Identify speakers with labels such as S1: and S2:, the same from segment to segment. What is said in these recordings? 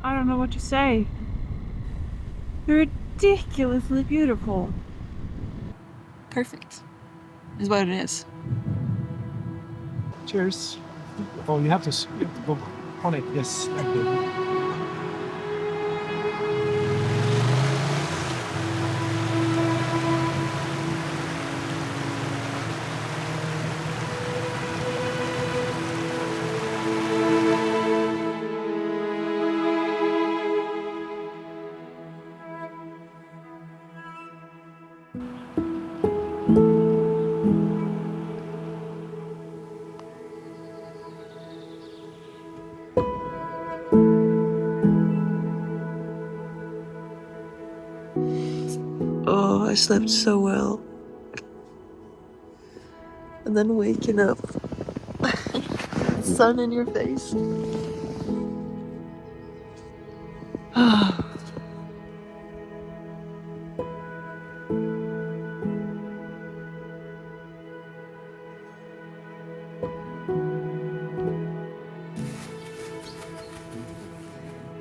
S1: I don't know what to say. They're ridiculously beautiful. Perfect. Is what it is.
S2: Cheers. Oh, you have to go on it. Yes, thank you.
S1: Oh, I slept so well. And then waking up. Sun in your face.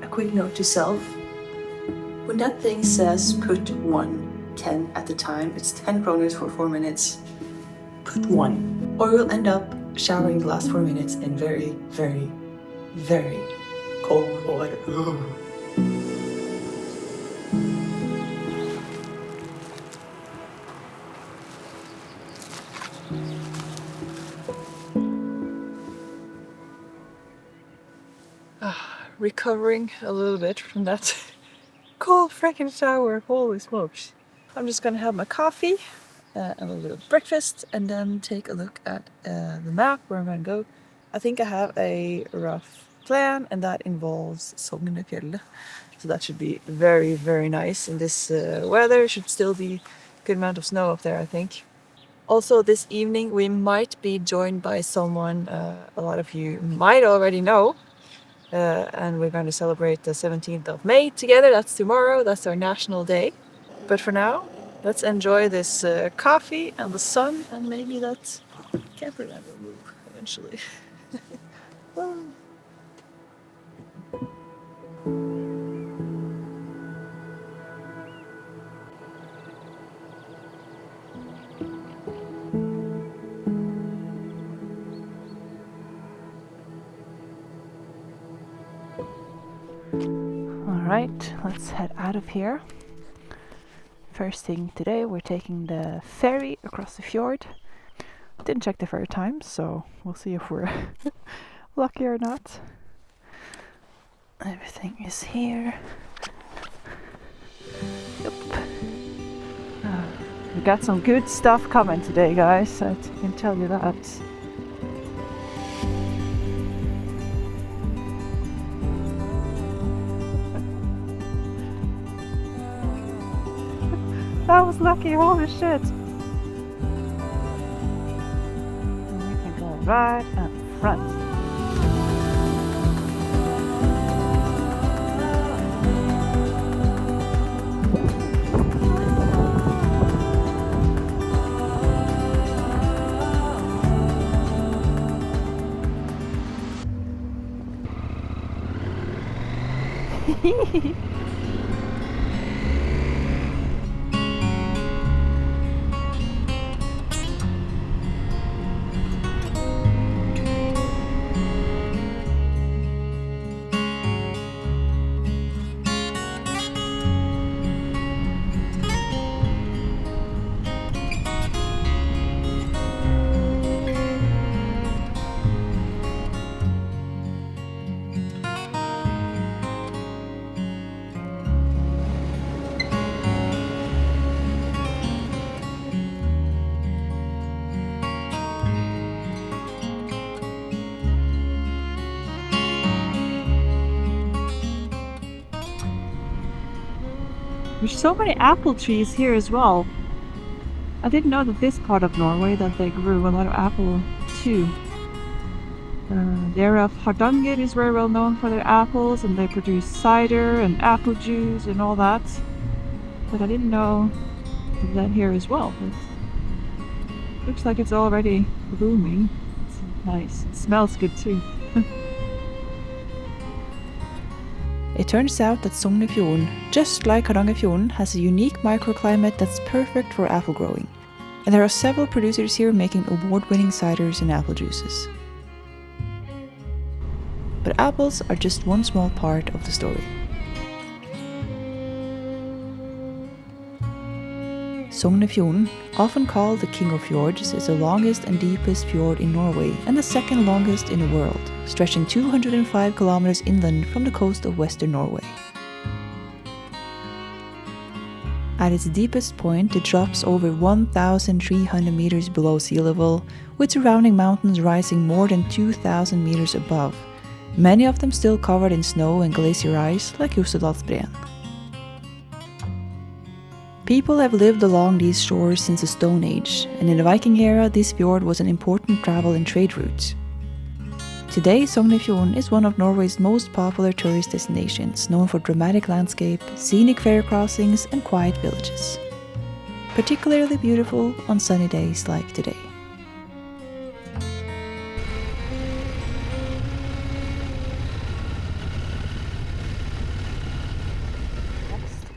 S1: A quick note to self. When that thing says put 10 at the time, it's 10 kroners for 4 minutes. Put 1. Or you'll end up showering the last 4 minutes in very, very, very cold water. Recovering a little bit from that cold freaking shower. Holy smokes. I'm just gonna have my coffee and a little breakfast and then take a look at the map where I'm gonna go. I think I have a rough plan and that involves Sognefjorden. So that should be very, very nice in this weather. Should still be a good amount of snow up there, I think. Also this evening we might be joined by someone a lot of you might already know. And we're going to celebrate the 17th of May together. That's tomorrow. That's our national day. But for now, let's enjoy this coffee and the sun and maybe that camper van will move eventually. Well, Alright, let's head out of here. First thing today, we're taking the ferry across the fjord. Didn't check the ferry time, so we'll see if we're lucky or not. Everything is here. Yep. We got some good stuff coming today, guys. I can tell you that. That was lucky, holy shit! And we can go right up front. There's so many apple trees here as well. I didn't know that this part of Norway that they grew a lot of apple too. The area of Hardanger is very well known for their apples and they produce cider and apple juice and all that. But I didn't know that here as well. It looks like it's already blooming. It's nice. It smells good too. It turns out that Sognefjorden, just like Hardangerfjorden, has a unique microclimate that's perfect for apple growing. And there are several producers here making award-winning ciders and apple juices. But apples are just one small part of the story. Sognefjorden, often called the King of Fjords, is the longest and deepest fjord in Norway and the second longest in the world, stretching 205 kilometers inland from the coast of Western Norway. At its deepest point, it drops over 1,300 meters below sea level, with surrounding mountains rising more than 2,000 meters above, many of them still covered in snow and glacier ice like Jostedalsbreen. People have lived along these shores since the Stone Age, and in the Viking era this fjord was an important travel and trade route. Today, Sognefjorden is one of Norway's most popular tourist destinations, known for dramatic landscape, scenic ferry crossings and quiet villages. Particularly beautiful on sunny days like today.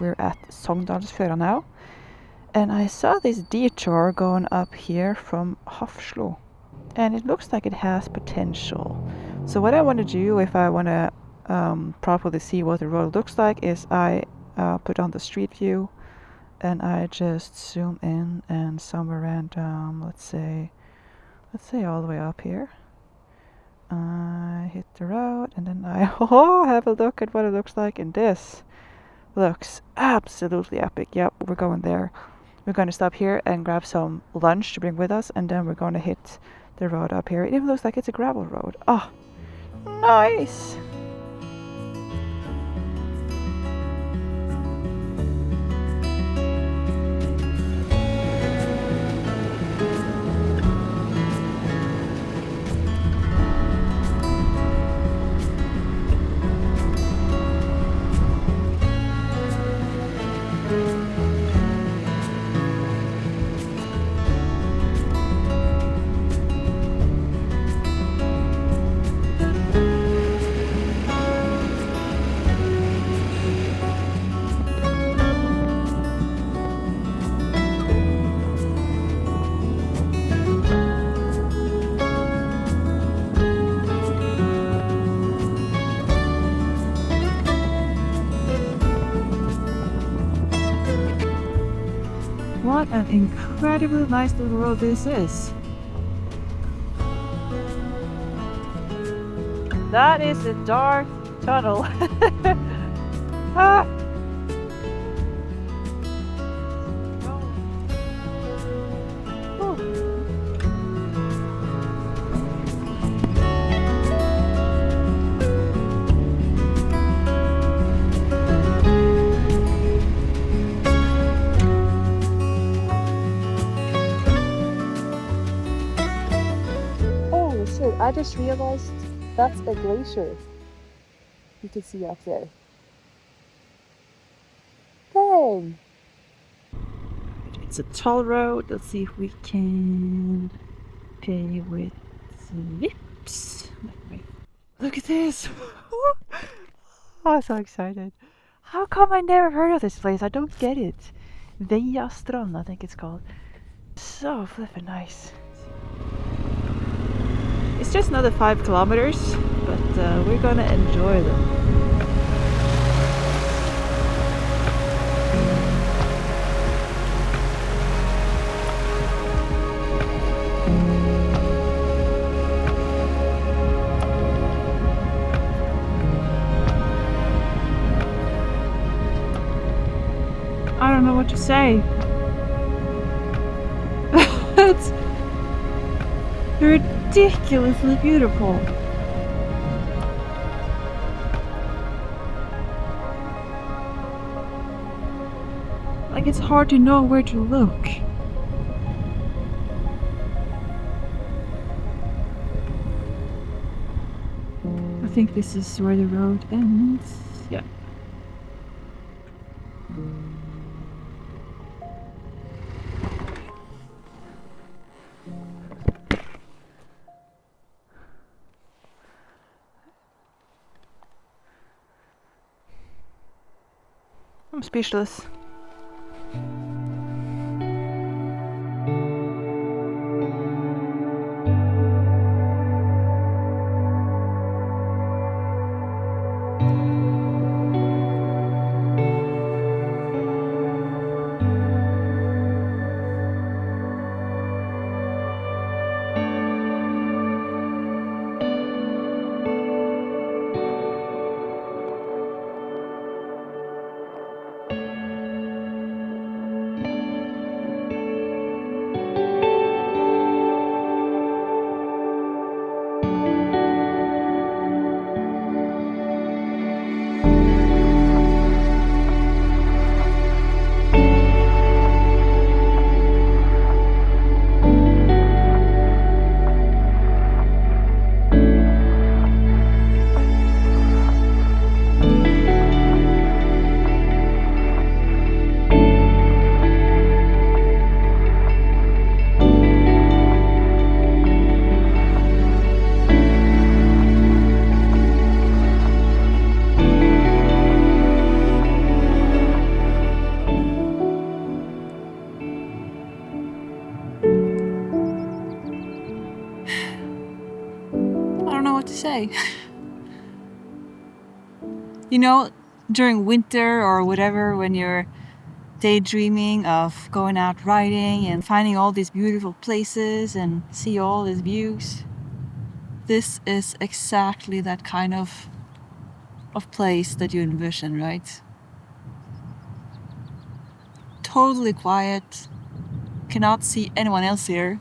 S1: We're at Sognefjorden now, and I saw this detour going up here from Hafslo, and it looks like it has potential. So what I want to do, if I want to properly see what the road looks like, is I put on the street view and I just zoom in, and somewhere random, let's say all the way up here, I hit the road, and then I have a look at what it looks like, and this looks absolutely epic. Yep, we're going there. We're going to stop here and grab some lunch to bring with us, and then we're going to hit the road up here. It even looks like it's a gravel road. Oh, nice! What an incredibly nice little road this is. That is a dark tunnel. Ah. I just realized that's a glacier you can see up there. Dang! It's a toll road. Let's see if we can pay with Vips. Look at this! Oh, I'm so excited. How come I never heard of this place? I don't get it. Vejastrand, I think it's called. So flippin' nice. It's just another 5 kilometers, but we're gonna enjoy them. I don't know what to say. It's ridiculously beautiful. Like, it's hard to know where to look. I think this is where the road ends. Yeah. I'm speechless. Say. You know, during winter or whatever, when you're daydreaming of going out riding and finding all these beautiful places and see all these views, this is exactly that kind of place that you envision, right? Totally quiet, cannot see anyone else here.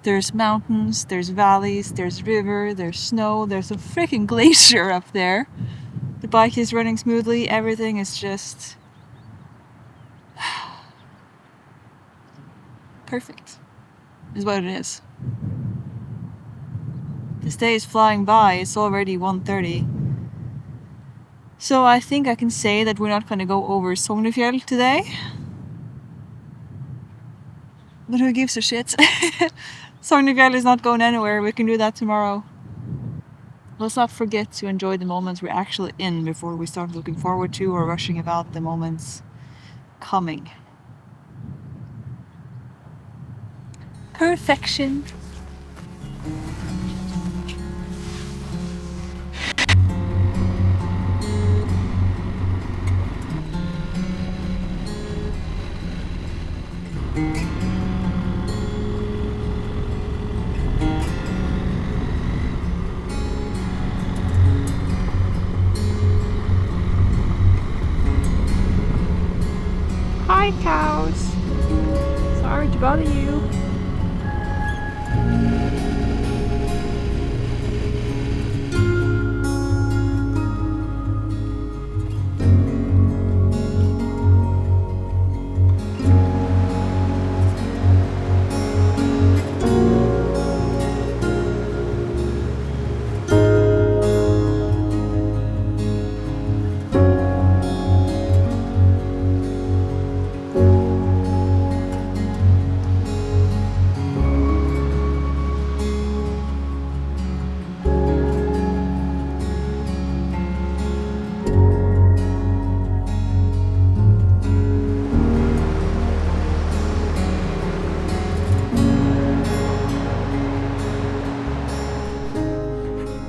S1: There's mountains, there's valleys, there's river, there's snow, there's a freaking glacier up there. The bike is running smoothly, everything is just perfect, is what it is. This day is flying by, it's already 1:30. So I think I can say that we're not going to go over Sognefjorden today. But who gives a shit? Sognefjorden is not going anywhere, we can do that tomorrow. Let's not forget to enjoy the moments we're actually in before we start looking forward to or rushing about the moments coming. Perfection. Hi cows! Sorry to bother you.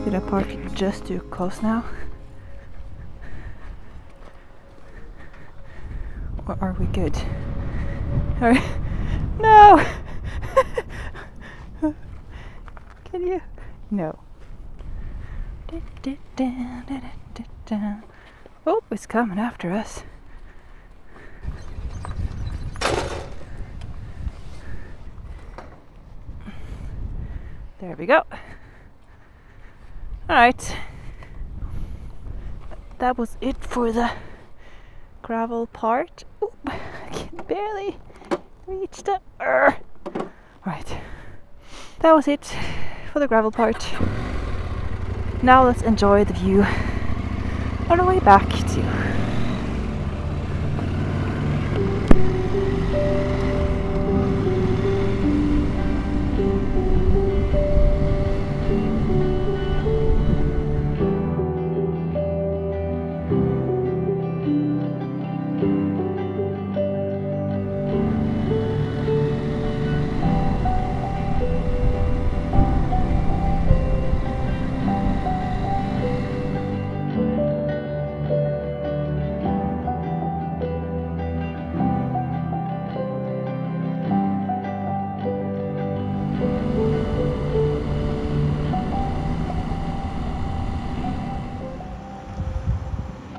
S1: Did I park just too close now? Or are we good? No! Can you? No. Oh, it's coming after us. There we go. Alright. That was it for the gravel part. Oop, I can barely reach the... Right. That was it for the gravel part. Now let's enjoy the view on our way back to...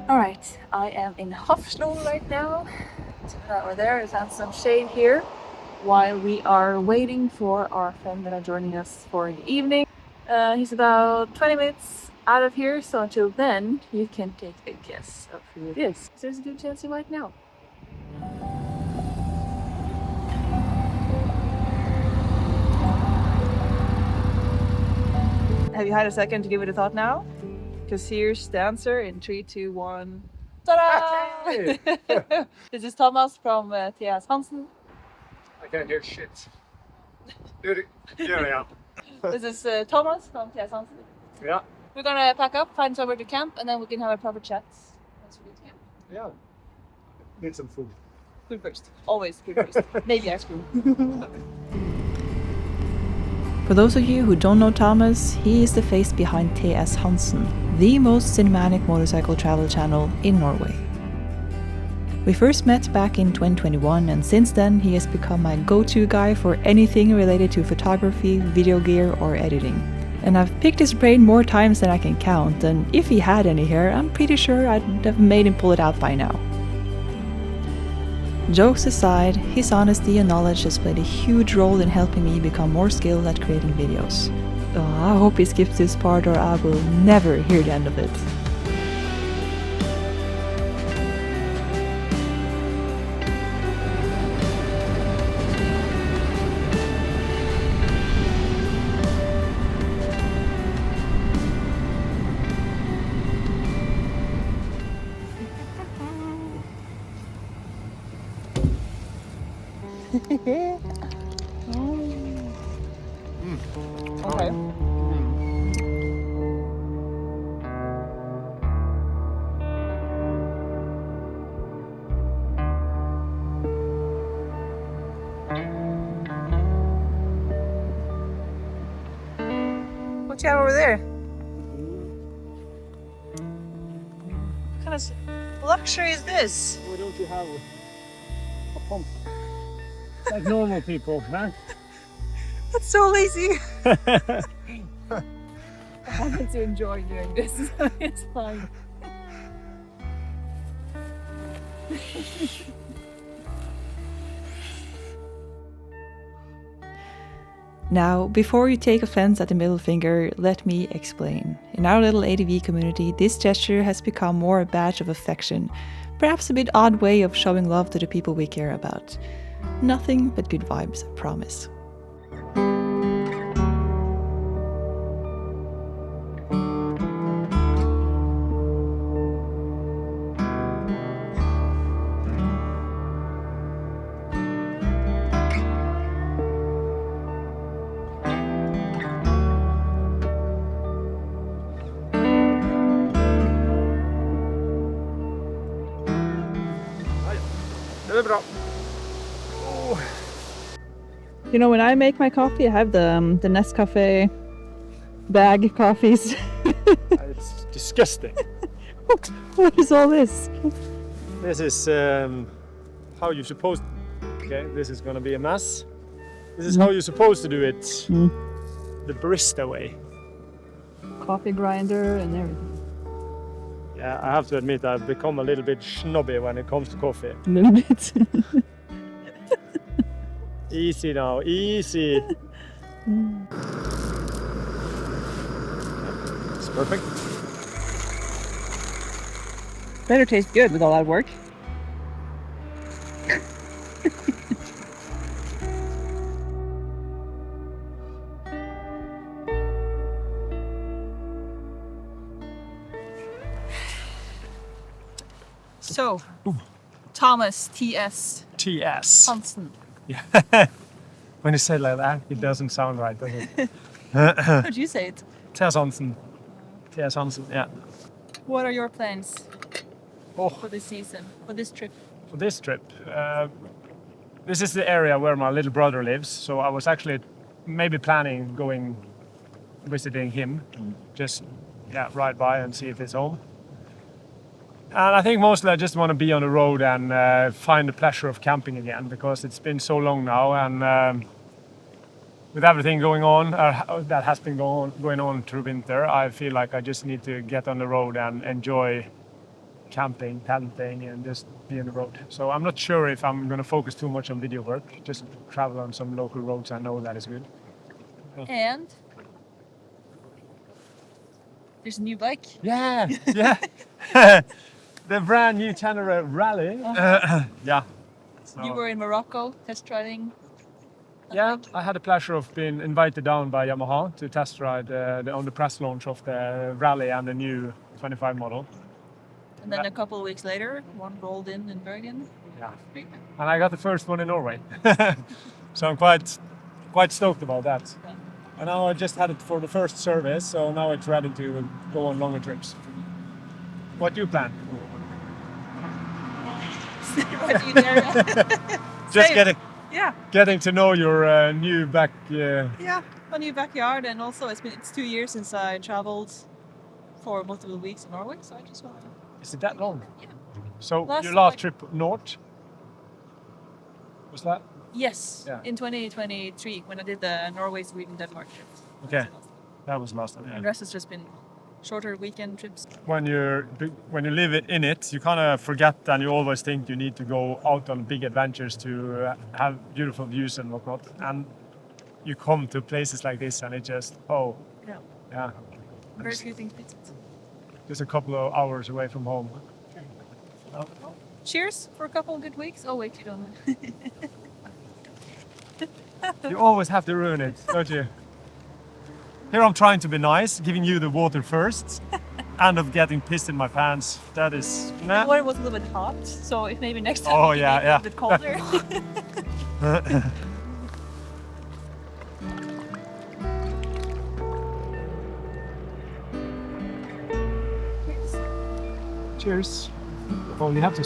S1: Alright, I am in Husqvarna right now. Over there is on some shade here while we are waiting for our friend that are joining us for the evening. He's about 20 minutes out of here, so until then you can take a guess of who it is. There's a good chance you might know. Have you had a second to give it a thought now? Because here's the answer in 3, 2, 1. Ta-da!
S2: Hey!
S1: This is Thomas from E2-S Hansen.
S2: I can't hear shit. Here I am.
S1: This is Thomas from E2-S Hansen.
S2: Yeah.
S1: We're gonna pack up, find somewhere to camp, and then we can have a proper chat once we get to camp.
S2: Yeah. Need some food.
S1: Food first. Always food first. Maybe ice cream. For those of you who don't know Thomas, he is the face behind E2-S Hansen, the most cinematic motorcycle travel channel in Norway. We first met back in 2021, and since then he has become my go-to guy for anything related to photography, video gear or editing. And I've picked his brain more times than I can count, and if he had any hair, I'm pretty sure I'd have made him pull it out by now. Jokes aside, his honesty and knowledge has played a huge role in helping me become more skilled at creating videos. I hope he skips this part or I will never hear the end of it. Okay. What you have over there? What kind of luxury is this?
S2: Why don't you have a pump? Like normal people, man.
S1: That's so lazy. I wanted to enjoy doing this. It's fine. Now, before you take offense at the middle finger, let me explain. In our little ADV community, this gesture has become more a badge of affection, perhaps a bit odd way of showing love to the people we care about. Nothing but good vibes, I promise.
S2: Det är bra.
S1: You know, when I make my coffee, I have the Nescafe bag coffees.
S2: It's disgusting.
S1: What is all this?
S2: This is how you're supposed. Okay, this is gonna be a mess. This is how you're supposed to do it, the barista way.
S1: Coffee grinder and everything.
S2: Yeah, I have to admit I've become a little bit snobby when it comes to coffee.
S1: A little bit.
S2: Easy now, easy. It's perfect.
S1: Better taste good with all that work. So, Thomas E2-S
S2: E2-S.
S1: Hansen.
S2: Yeah. When you say it like that, it doesn't sound right, does it?
S1: How do you say it?
S2: E2-S Hansen. E2-S Hansen, yeah.
S1: What are your plans
S2: Oh,
S1: for this season, for this trip?
S2: for this trip, this is the area where my little brother lives, so I was actually maybe planning going visiting him, just ride by and see if he's home. And I think mostly I just want to be on the road and find the pleasure of camping again, because it's been so long now, and with everything going on that has been going on through winter, I feel like I just need to get on the road and enjoy camping, tenting, and just be on the road. So I'm not sure if I'm going to focus too much on video work. Just travel on some local roads. I know that is good.
S1: And there's a new bike.
S2: Yeah, yeah. The brand new Tenere Rally. Yeah. So,
S1: You were in Morocco test riding.
S2: yeah, I had the pleasure of being invited down by Yamaha to test ride on the press launch of the Rally and the new 25 model.
S1: And then a couple of weeks later, one rolled in Bergen.
S2: Yeah. And I got the first one in Norway. So I'm quite stoked about that.
S1: Yeah.
S2: And now I just had it for the first service, so now it's ready to go on longer trips. What do you plan?
S1: What do you dare?
S2: Just
S1: Same. Yeah,
S2: getting to know your new back.
S1: yeah, a new backyard, and also it's 2 years since I traveled for multiple weeks in Norway, so I just want to.
S2: Is it that long?
S1: Yeah.
S2: So
S1: Last
S2: your last
S1: like-
S2: trip north was that?
S1: Yes,
S2: Yeah.
S1: in 2023 when I did the Norway, Sweden, Denmark trip.
S2: Okay, that was last time.
S1: And
S2: Yeah.
S1: the rest has just been shorter weekend trips.
S2: When you live in it, you kind of forget, and you always think you need to go out on big adventures to have beautiful views and whatnot. And you come to places like this, and it just yeah,
S1: Very few things beat it.
S2: just a couple of hours away from home.
S1: Cheers for a couple of good weeks. Oh wait, you don't.
S2: You always have to ruin it, don't you? Here I'm trying to be nice, giving you the water first, end up getting pissed in my pants. That is
S1: The
S2: nah.
S1: water was a little bit hot, so if maybe next time
S2: Oh,
S1: we can
S2: yeah,
S1: make it
S2: yeah.
S1: a bit colder.
S2: Cheers. Oh, you have to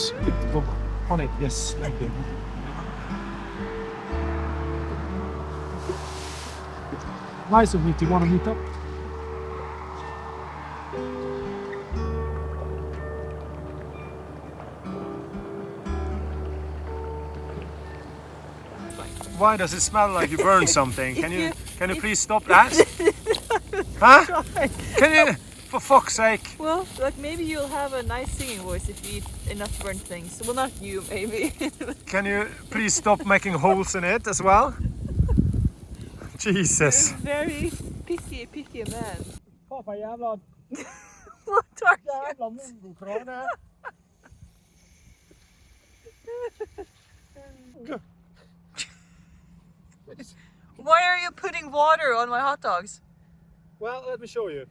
S2: go on it. Yes, thank you. Nice of you. Do you want to meet up? Why does it smell like you burned something? Can you please stop that? Huh? Can you, for fuck's sake?
S1: Well, like maybe you'll have a nice singing voice if you eat enough burnt things. Well, not you, maybe.
S2: Can you please stop making holes in it as well? Jesus.
S1: You're very picky man.
S2: Pappa jävla
S1: What are you?
S2: mongokrane.
S1: Why are you putting water on my hot dogs?
S2: Well, let me show you.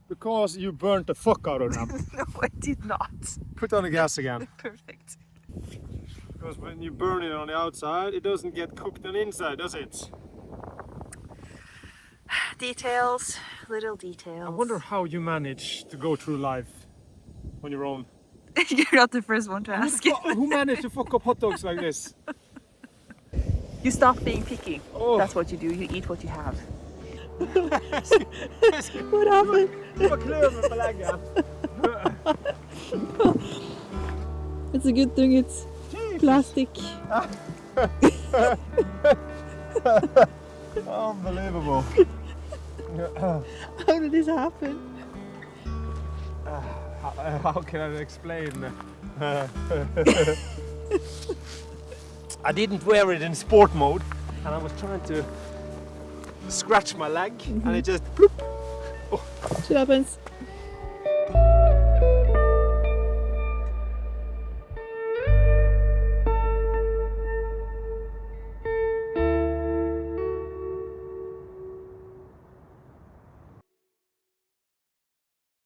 S2: Because you burnt the fuck out of them.
S1: No, I did not.
S2: Put on the gas again.
S1: Perfect.
S2: Because when you burn it on the outside, it doesn't get cooked on the inside, does it?
S1: Details, little details.
S2: I wonder how you manage to go through life on your own.
S1: You're not the first one to ask.
S2: Who managed to fuck up hot dogs like this?
S1: You stop being picky.
S2: Oh.
S1: That's what you do. You eat what you have. What happened?
S2: Vad klöver på läggen.
S1: It's a good thing it's plastic.
S2: Unbelievable.
S1: How did this happen?
S2: How can I explain? I didn't wear it in sport mode, and I was trying to scratch my leg, and it just bloop.
S1: Shit happens.